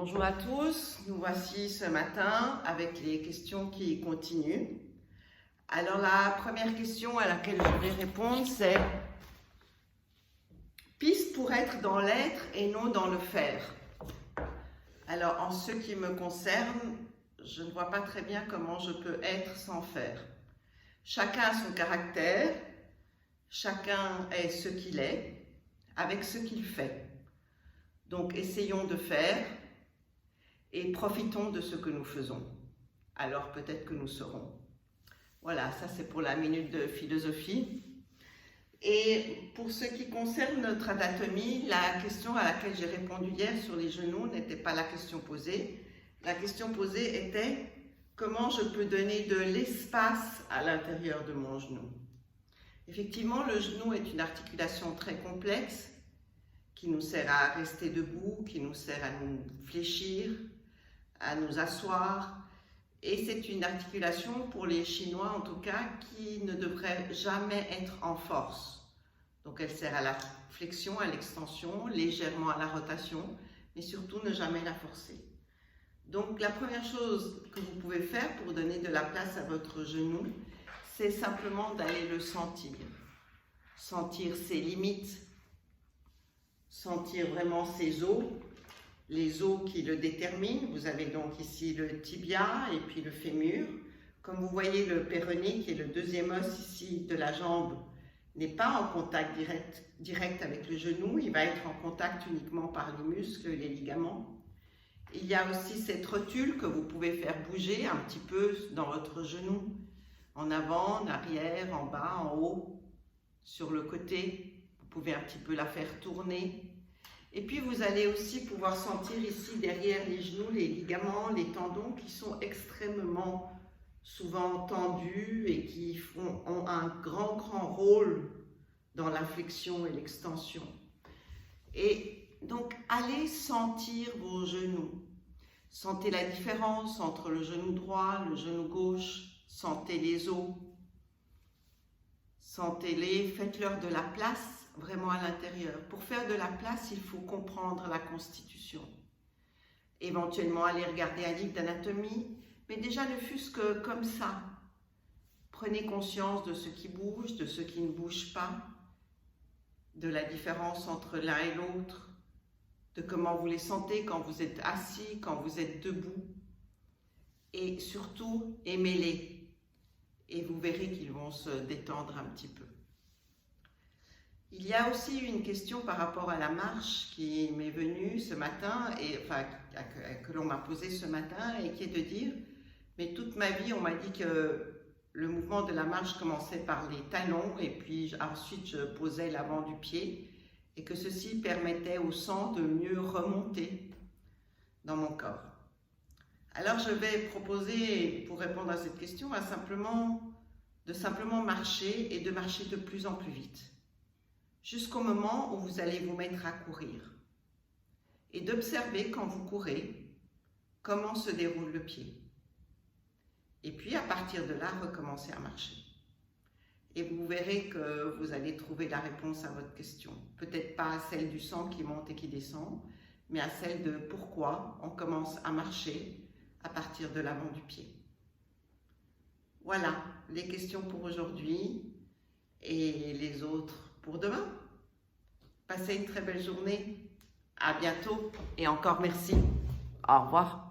Bonjour à tous, nous voici ce matin avec les questions qui continuent. Alors la première question à laquelle je vais répondre c'est piste pour être dans l'être et non dans le faire. Alors en ce qui me concerne, je ne vois pas très bien comment je peux être sans faire. Chacun a son caractère, chacun est ce qu'il est avec ce qu'il fait. Donc essayons de faire et profitons de ce que nous faisons. Alors peut-être que nous serons. Voilà, ça c'est pour la minute de philosophie. Et pour ce qui concerne notre anatomie, la question à laquelle j'ai répondu hier sur les genoux n'était pas la question posée. La question posée était comment je peux donner de l'espace à l'intérieur de mon genou. Effectivement, le genou est une articulation très complexe qui nous sert à rester debout, qui nous sert à nous fléchir, à nous asseoir. Et c'est une articulation, pour les Chinois en tout cas, qui ne devrait jamais être en force. Donc elle sert à la flexion, à l'extension, légèrement à la rotation, mais surtout ne jamais la forcer. Donc la première chose que vous pouvez faire pour donner de la place à votre genou, c'est simplement d'aller le sentir. Sentir ses limites, sentir vraiment ses os, les os qui le déterminent. Vous avez donc ici le tibia et puis le fémur. Comme vous voyez, le péroné, qui est le deuxième os ici de la jambe, n'est pas en contact direct avec le genou. Il va être en contact uniquement par les muscles, les ligaments. Il y a aussi cette rotule que vous pouvez faire bouger un petit peu dans votre genou, en avant, en arrière, en bas, en haut, sur le côté. Vous pouvez un petit peu la faire tourner. Et puis vous allez aussi pouvoir sentir ici derrière les genoux les ligaments, les tendons qui sont extrêmement souvent tendus et qui ont un grand rôle dans la flexion et l'extension. Et donc allez sentir vos genoux. Sentez la différence entre le genou droit, le genou gauche, sentez les os. Sentez-les, faites-leur de la place vraiment à l'intérieur. Pour faire de la place, il faut comprendre la constitution. Éventuellement, aller regarder un livre d'anatomie, mais déjà ne fût-ce que comme ça. Prenez conscience de ce qui bouge, de ce qui ne bouge pas, de la différence entre l'un et l'autre, de comment vous les sentez quand vous êtes assis, quand vous êtes debout. Et surtout, aimez-les. Et vous verrez qu'ils vont se détendre un petit peu. Il y a aussi une question par rapport à la marche qui m'est venue ce matin, que l'on m'a posée ce matin, et qui est de dire, mais toute ma vie on m'a dit que le mouvement de la marche commençait par les talons et puis ensuite je posais l'avant du pied et que ceci permettait au sang de mieux remonter dans mon corps. Alors je vais proposer, pour répondre à cette question, de simplement marcher et de marcher de plus en plus vite, jusqu'au moment où vous allez vous mettre à courir. Et d'observer quand vous courez, comment se déroule le pied. Et puis à partir de là, recommencer à marcher. Et vous verrez que vous allez trouver la réponse à votre question. Peut-être pas à celle du sang qui monte et qui descend, mais à celle de pourquoi on commence à marcher à partir de l'avant du pied. Voilà les questions pour aujourd'hui et les autres pour demain. Passez une très belle journée. À bientôt et encore merci. Au revoir.